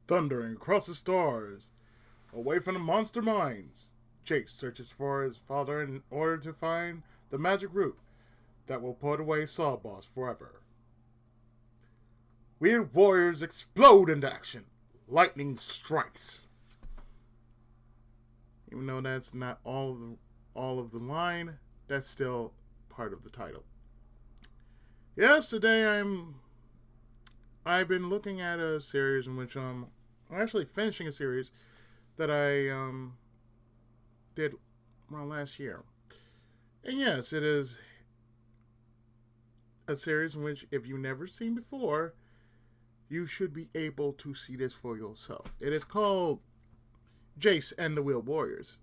Thundering across the stars, away from the monster mines, Jayce searches for his father in order to find the magic root that will put away Sawboss forever. Weird warriors explode into action. Lightning strikes. Even though that's not all of the line, that's still part of the title. Yes, today I've been looking at a series in which I'm actually finishing a series that I did around last year. And yes, it is a series in which if you've never seen before, you should be able to see this for yourself. It is called Jayce and the Wheel Warriors.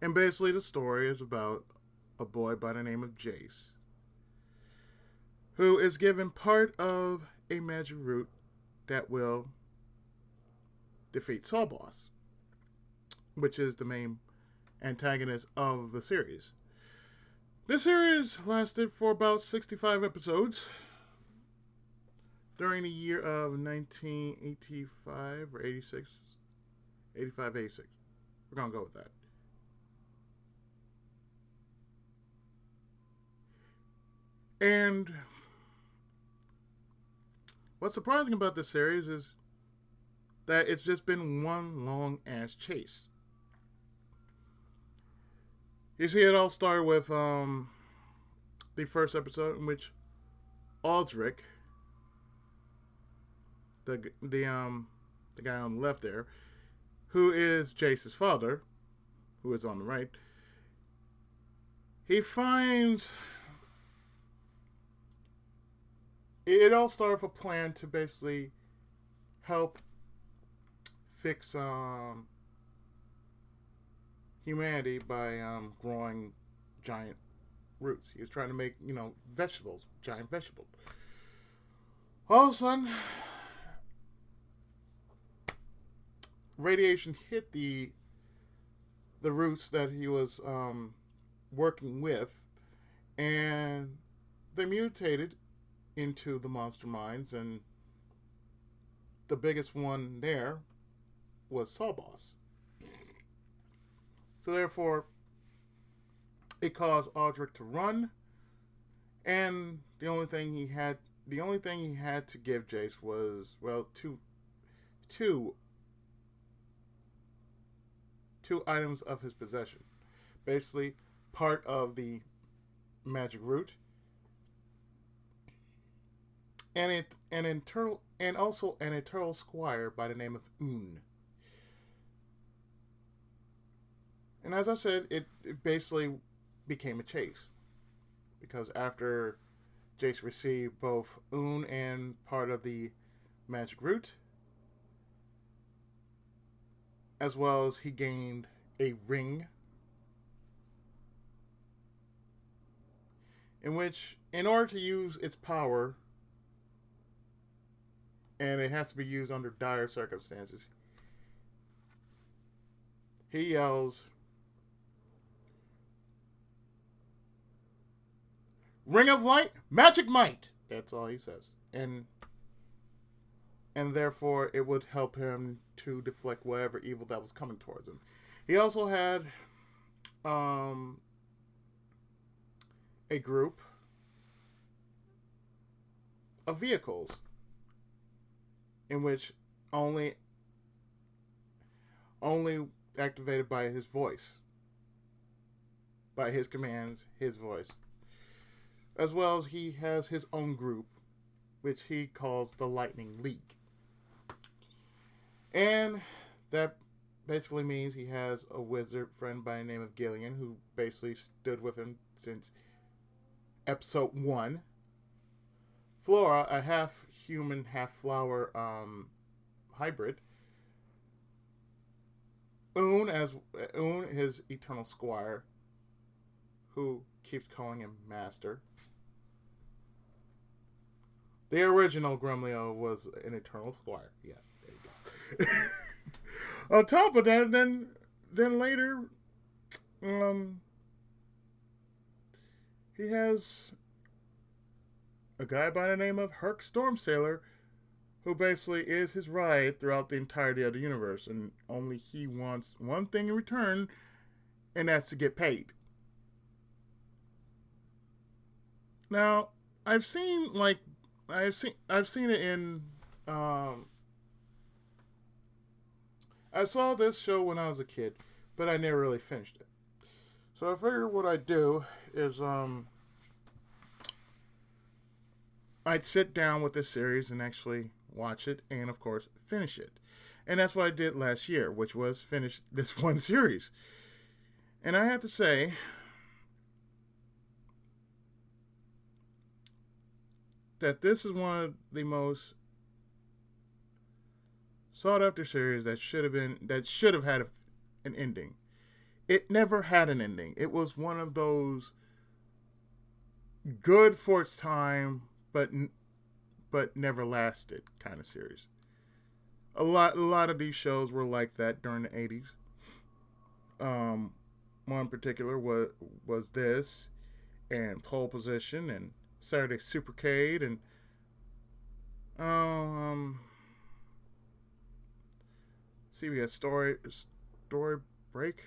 And basically the story is about a boy by the name of Jayce who is given part of a magic root that will defeat Sawboss, which is the main antagonist of the series. This series lasted for about 65 episodes during the year of 1985 or 86. 85, 86. We're going to go with that. And what's surprising about this series is that it's just been one long ass chase. You see, it all started with the first episode in which Aldrich, the guy on the left there, who is Jayce's father, who is on the right, he finds it all started with a plan to basically help fix humanity by growing giant roots. He was trying to make, vegetables, giant vegetables. All of a sudden, radiation hit the roots that he was working with, and they mutated into the monster mines, and the biggest one there was Sawboss. So therefore, it caused Aldrich to run, and the only thing he had to give Jayce was, well, two items of his possession. Basically, part of the magic root, and also an eternal squire by the name of Un. And as I said, it basically became a chase. Because after Jayce received both Un and part of the magic root, as well as he gained a ring, in which, in order to use its power, and it has to be used under dire circumstances, he yells, "Ring of light, magic might!" That's all he says. And therefore it would help him to deflect whatever evil that was coming towards him. He also had a group of vehicles in which only activated by his voice, by his commands, his voice. As well as he has his own group, which he calls the Lightning League. And that basically means he has a wizard friend by the name of Gillian, who basically stood with him since episode 1. Flora, a half human, half flower hybrid. Un, his eternal squire, who keeps calling him master. The original Grumlio was an eternal squire. Yes, there you go. On top of that, then later, he has a guy by the name of Herc Stormsailor, who basically is his ride throughout the entirety of the universe, and only he wants one thing in return, and that's to get paid. Now, I've seen like I've seen it in um, I saw this show when I was a kid, but I never really finished it. So I figured what I'd do is I'd sit down with this series and actually watch it and of course finish it. And that's what I did last year, which was finish this one series. And I have to say that this is one of the most sought after series that should have had an ending. It never had an ending. It was one of those good for its time, but never lasted kind of series. A lot of these shows were like that during the 80s. One in particular was this, and Pole Position, and Saturday Supercade, and um, CBS Story Break,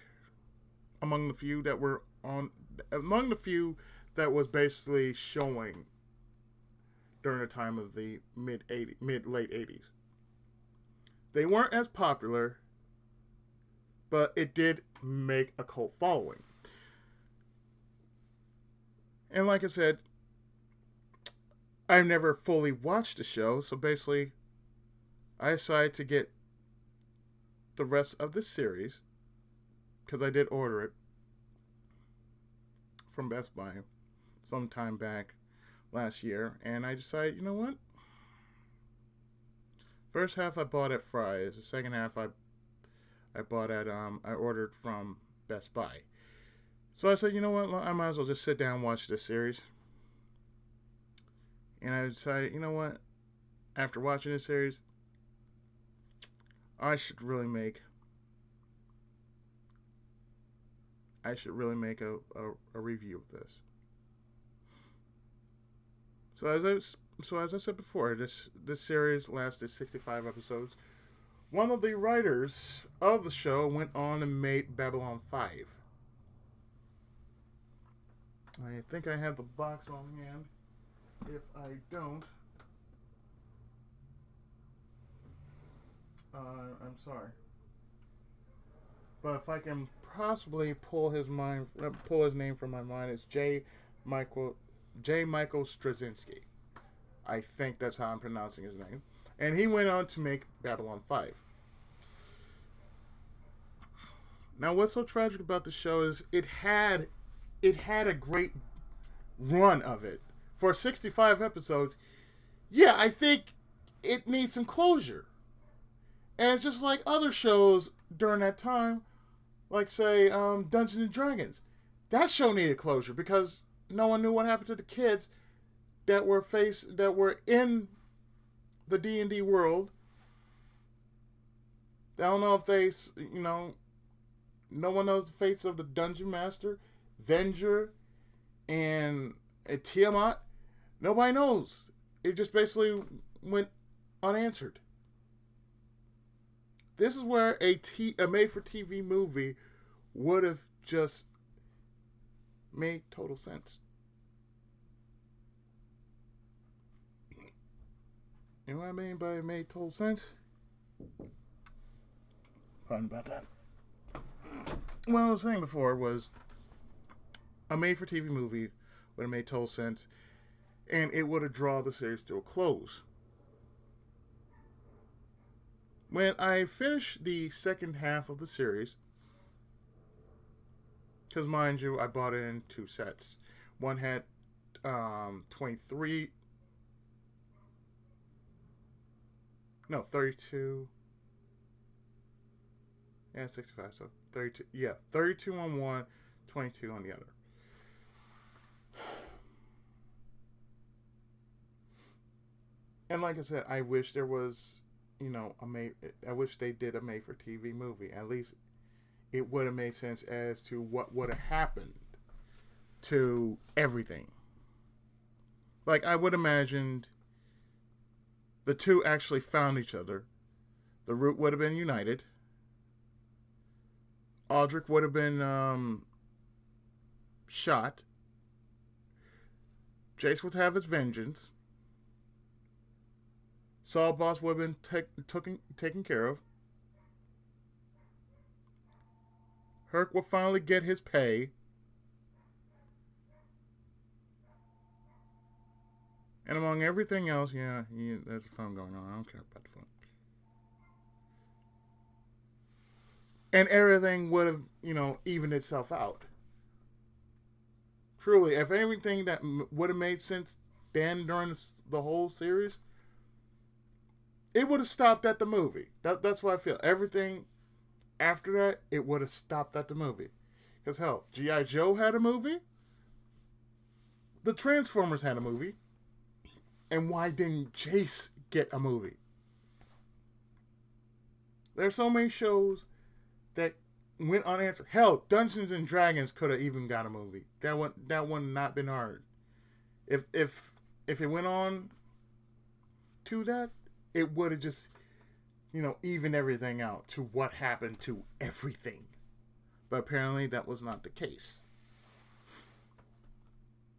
among the few that was basically showing during the time of the mid late 80s. They weren't as popular, but it did make a cult following. And like I said, I've never fully watched the show, so basically I decided to get the rest of the series, because I did order it from Best Buy sometime back last year, and I decided, you know what? First half I bought at Fry's. The second half I bought at I ordered from Best Buy. So I said, you know what? I might as well just sit down and watch this series. And I decided, you know what? After watching this series, I should really make a review of this. So as I said before, this series lasted 65 episodes. One of the writers of the show went on and made Babylon 5. I think I have the box on hand. If I don't, I'm sorry. But if I can possibly pull his name from my mind, it's J. Michael Straczynski. I think that's how I'm pronouncing his name. And he went on to make Babylon 5. Now, what's so tragic about the show is it had a great run of it. For 65 episodes, yeah, I think it needs some closure. And it's just like other shows during that time, like say Dungeons and Dragons. That show needed closure because no one knew what happened to the kids that were in the D&D world. I don't know if no one knows the fates of the Dungeon Master, Venger, and Tiamat. Nobody knows. It just basically went unanswered. This is where a made-for-TV movie would have just made total sense. You know what I mean by it made total sense? Pardon about that. What I was saying before was a made-for-TV movie would have made total sense, and it would have drawn the series to a close. When I finished the second half of the series, because mind you, I bought it in two sets. One had 32. Yeah, 65. So 32. Yeah, 32 on one, 22 on the other. And like I said, I wish there was, I wish they did a made-for-TV movie. At least it would have made sense as to what would have happened to everything. Like, I would have imagined the two actually found each other, the root would have been united. Aldrich would have been shot. Jayce would have his vengeance. Saul Boss would have been taken care of. Herc will finally get his pay. And among everything else, there's fun going on. I don't care about the fun. And everything would have, evened itself out. Truly, if everything that would have made sense then during the whole series, it would have stopped at the movie. That's what I feel. Everything after that, it would have stopped at the movie. Because hell, G.I. Joe had a movie. The Transformers had a movie. And why didn't Jayce get a movie? There's so many shows that went unanswered. Hell, Dungeons and Dragons could have even got a movie. That one not been hard. If it went on to that, it would have just, evened everything out to what happened to everything. But apparently that was not the case.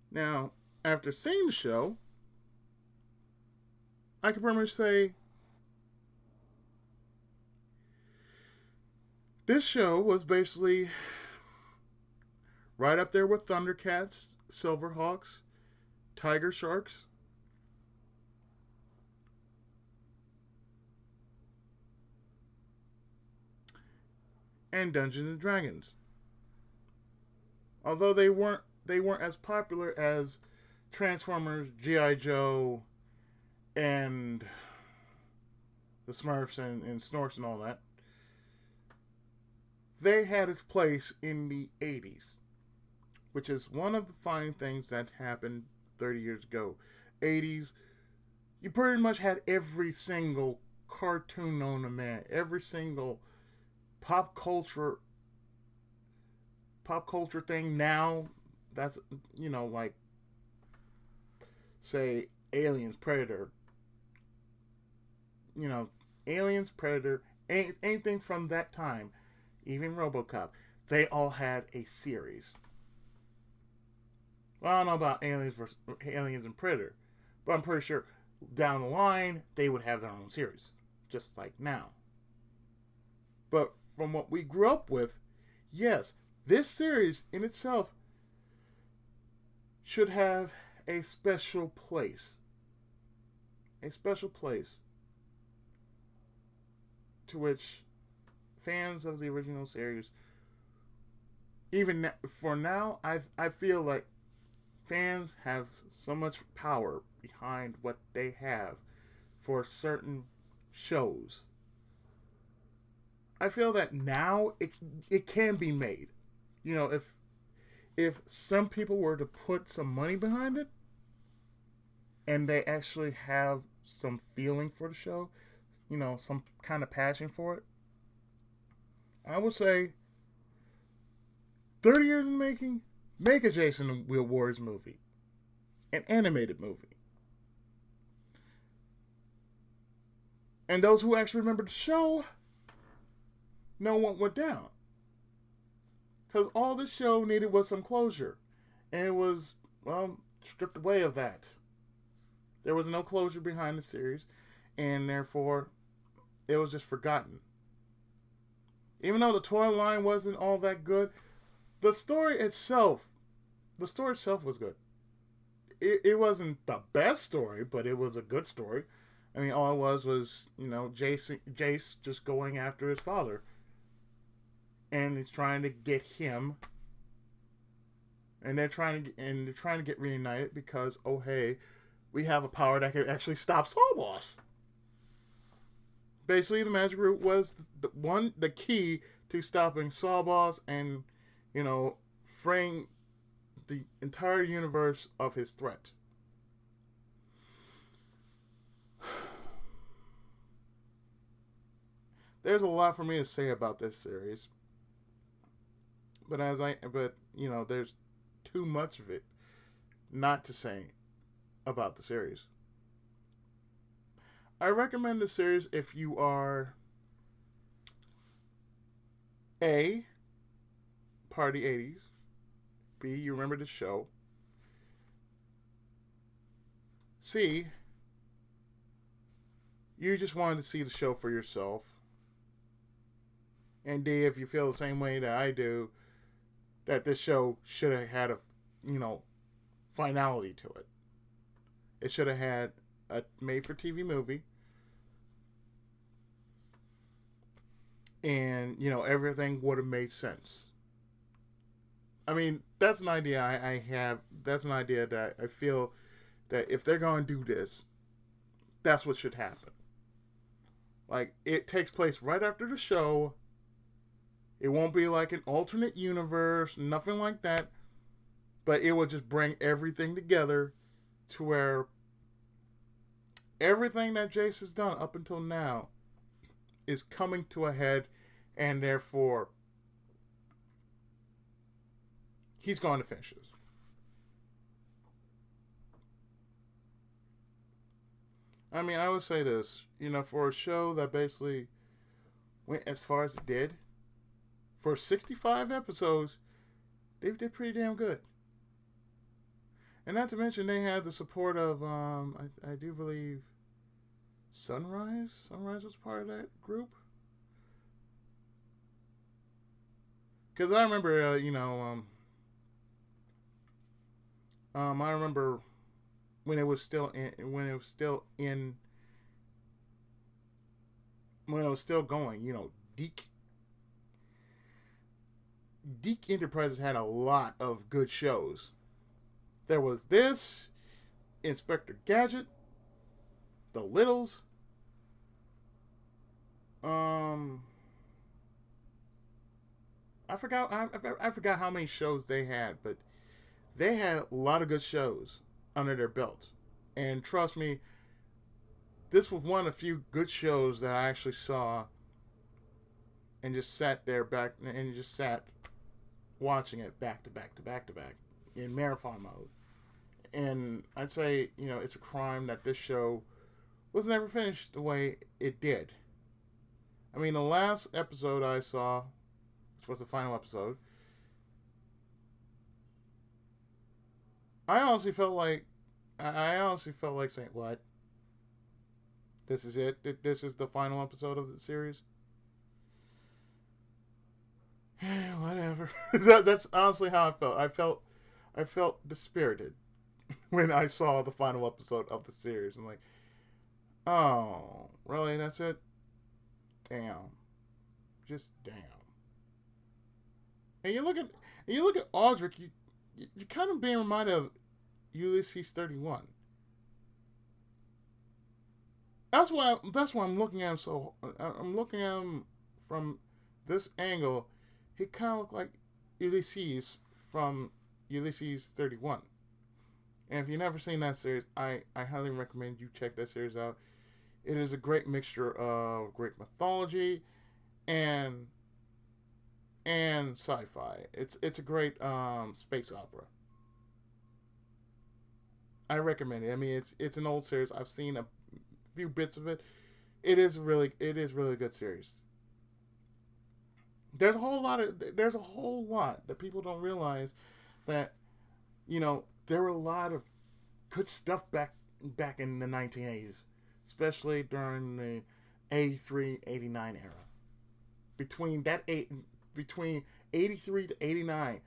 Now, after seeing the show, I can pretty much say this show was basically right up there with Thundercats, Silverhawks, Tiger Sharks, and Dungeons and Dragons. Although they weren't as popular as Transformers, G.I. Joe, and the Smurfs and Snorks and all that, they had its place in the 80s, which is one of the fine things that happened 30 years ago. 80s, you pretty much had every single cartoon known to man, every single pop culture thing now. That's, like, say, Aliens, Predator. Aliens, Predator, anything from that time, even RoboCop, they all had a series. Well, I don't know about Aliens and Predator, but I'm pretty sure down the line they would have their own series, just like now. But from what we grew up with, yes, this series in itself should have a special place. A special place to which fans of the original series, even for now, I feel like fans have so much power behind what they have for certain shows. I feel that now it can be made. If some people were to put some money behind it and they actually have some feeling for the show, some kind of passion for it, I would say 30 years in the making, make a Jason and Will Wars movie. An animated movie. And those who actually remember the show know what went down. Because all this show needed was some closure. And it was, stripped away of that. There was no closure behind the series. And therefore, it was just forgotten. Even though the toy line wasn't all that good, the story itself was good. It wasn't the best story, but it was a good story. I mean, all it was Jayce just going after his father. And he's trying to get him. And they're trying to get reunited because, oh hey, we have a power that can actually stop Saul Boss. Basically, the magic root was the key to stopping Saul Boss and, freeing the entire universe of his threat. There's a lot for me to say about this series, but there's too much of it not to say about the series. I recommend the series if you are A, part of the 80s, B, you remember the show, C, you just wanted to see the show for yourself, and D, if you feel the same way that I do, that this show should have had a, you know, finality to it. It should have had a made-for-TV movie, and everything would have made sense. I mean, that's an idea I have. That's an idea that I feel that if they're going to do this, that's what should happen. Like, it takes place right after the show. It won't be like an alternate universe, nothing like that. But it will just bring everything together to where everything that Jayce has done up until now is coming to a head, and therefore he's going to finish this. I mean, I would say this, for a show that basically went as far as it did, for 65 episodes, they did pretty damn good. And not to mention, they had the support of, I do believe, Sunrise. Sunrise was part of that group. Because I remember, I remember when it was still going. Deke Enterprises had a lot of good shows. There was this, Inspector Gadget, The Littles. I forgot how many shows they had, but they had a lot of good shows under their belt. And trust me, this was one of the few good shows that I actually saw and just sat there watching it back to back to back to back in marathon mode. And I'd say, it's a crime that this show was never finished the way it did. I mean, the last episode I saw, which was the final episode, I honestly felt like saying, "What? This is it? This is the final episode of the series?" Whatever. That's honestly how I felt. I felt dispirited when I saw the final episode of the series. I'm like, "Oh, really? That's it? Damn. Just damn." And you look at Aldrich, you're kind of being reminded of Ulysses 31. That's why I'm looking at him. I'm looking at him from this angle. He kind of looked like Ulysses from Ulysses 31. And if you've never seen that series, I highly recommend you check that series out. It is a great mixture of great mythology and sci-fi. It's a great space opera. I recommend it. I mean, it's an old series. I've seen a few bits of it. It is really a good series. There's a whole lot that people don't realize that there were a lot of good stuff back in the 1980s, especially during the 83, 89 era. Between 83 to 89,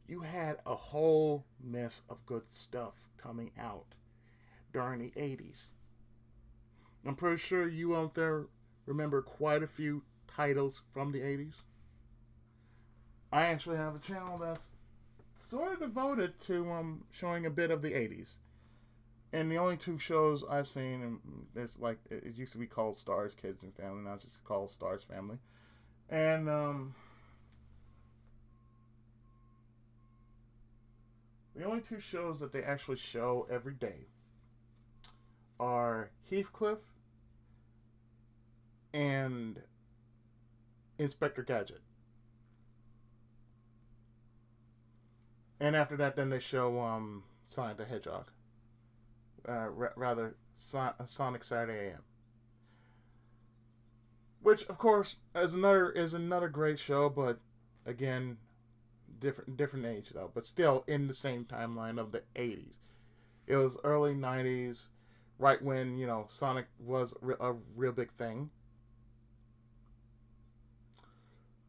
you had a whole mess of good stuff coming out during the 80s. I'm pretty sure you out there remember quite a few titles from the 80s. I actually have a channel that's sort of devoted to showing a bit of the 80s. And the only two shows I've seen, and it's like, it used to be called Stars Kids and Family, now it's just called Stars Family. And the only two shows that they actually show every day are Heathcliff and Inspector Gadget. And after that, then they show Sonic the Hedgehog. Rather, Sonic Saturday AM. which of course is another great show, but again, different age though, but still in the same timeline of the 80s. It was early 90s, right when Sonic was a real big thing.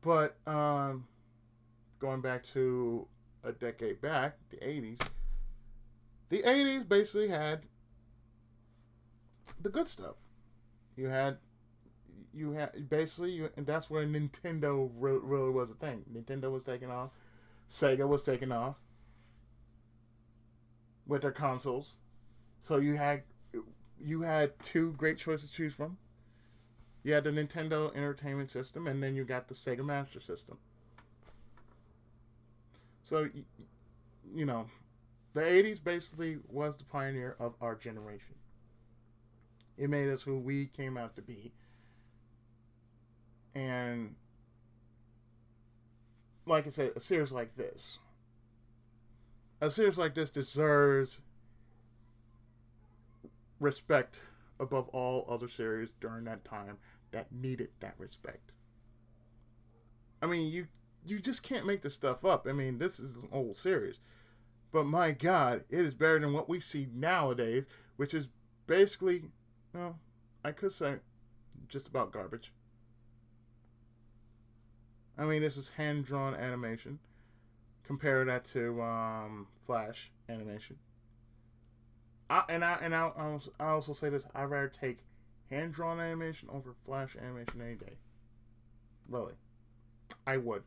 But going back to a decade back, the 80s, the 80s basically had the good stuff. You had and that's where Nintendo really was a thing. Nintendo was taking off, Sega was taking off with their consoles. So you had two great choices to choose from. You had the Nintendo Entertainment System, and then you got the Sega Master System. So you know, the 80s basically was the pioneer of our generation. It made us who we came out to be. And like I said, a series like this deserves respect above all other series during that time that needed that respect. I mean, you just can't make this stuff up. I mean, this is an old series, but my God, it is better than what we see nowadays, which is basically, well, I could say, just about garbage. I mean, this is hand drawn animation. Compare that to Flash animation. I also say this: I'd rather take hand drawn animation over Flash animation any day. Really, I would,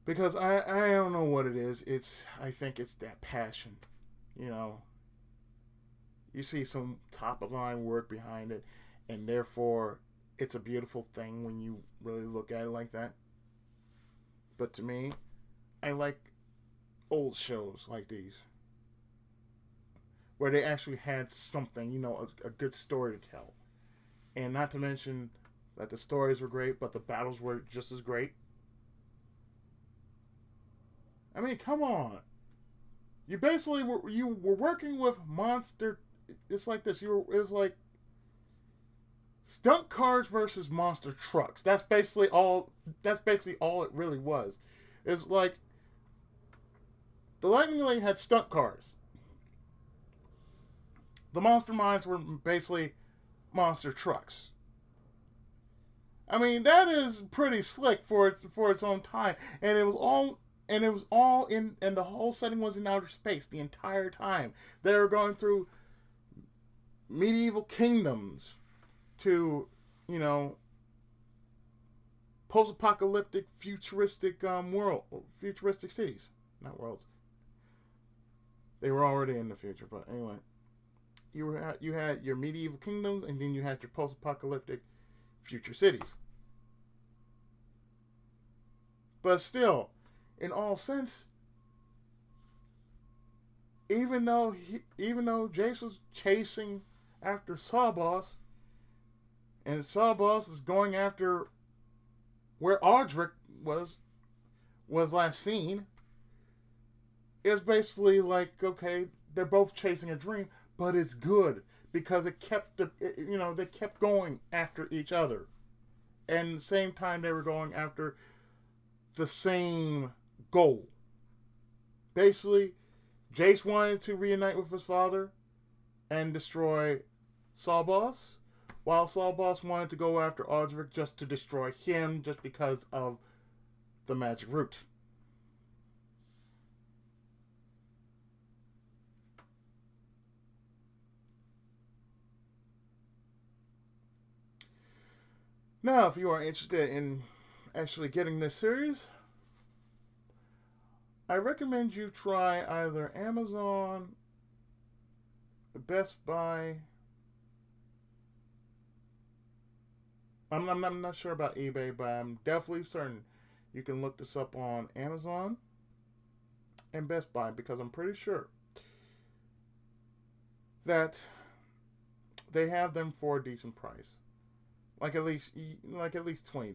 because I don't know what it is. I think it's that passion. You know, you see some top of line work behind it, and therefore it's a beautiful thing when you really look at it like that. But to me, I like old shows like these where they actually had something, a good story to tell. And not to mention that the stories were great, but the battles were just as great. I mean, come on. You were working with monster. It's like this. It was like stunt cars versus monster trucks. That's basically all. That's basically all it really was. It's like the Lightning Lane had stunt cars. The Monster Mines were basically monster trucks. I mean, that is pretty slick for its own time, and it was all in, and the whole setting was in outer space the entire time. They were going through medieval kingdoms to, post-apocalyptic futuristic futuristic cities, not worlds. They were already in the future, but anyway, you had your medieval kingdoms, and then you had your post-apocalyptic future cities. But still, in all sense, even though Jayce was chasing after Sawboss, and Sawboss is going after where Audric was last seen, it's basically like, okay, they're both chasing a dream, but it's good because they kept going after each other, and at the same time they were going after the same goal. Basically, Jayce wanted to reunite with his father and destroy Sawboss, while Sawboss wanted to go after Audric just to destroy him, just because of the magic root. Now, if you are interested in actually getting this series, I recommend you try either Amazon, Best Buy. I'm not sure about eBay, but I'm definitely certain you can look this up on Amazon and Best Buy, because I'm pretty sure that they have them for a decent price, like at least $20.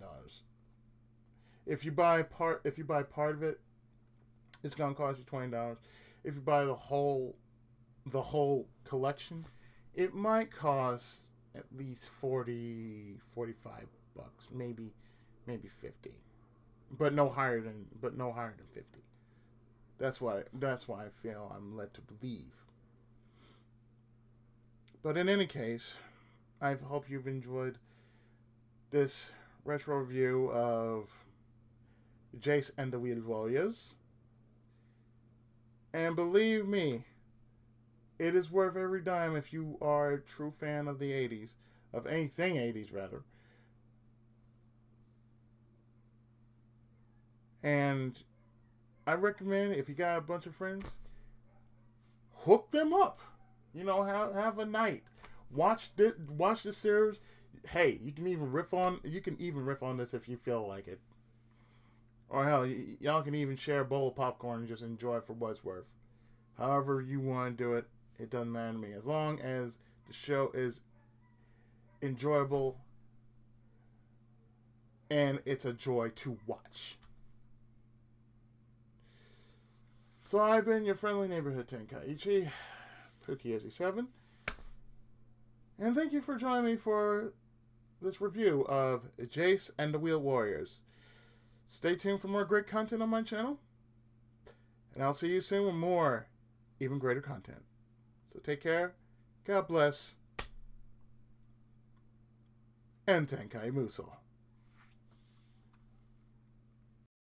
If you buy part of it, it's gonna cost you $20. If you buy the whole collection, it might cost at least 40, 45 bucks, maybe 50. But no higher than 50. That's why I feel I'm led to believe. But in any case, I hope you've enjoyed this retro review of Jayce and the Wheel Warriors. And believe me, it is worth every dime if you are a true fan of the 80s, of anything 80s rather. And I recommend, if you got a bunch of friends, hook them up. Have a night. Watch the series. Hey, you can even riff on this if you feel like it. Or hell, y'all can even share a bowl of popcorn and just enjoy it for what it's worth. However you want to do it, it doesn't matter to me. As long as the show is enjoyable and it's a joy to watch. So I've been your friendly neighborhood Tenkaichi, Pookie7, and thank you for joining me for this review of Jayce and the Wheel Warriors. Stay tuned for more great content on my channel, and I'll see you soon with more, even greater content. So take care, God bless, and Tenkai Muso.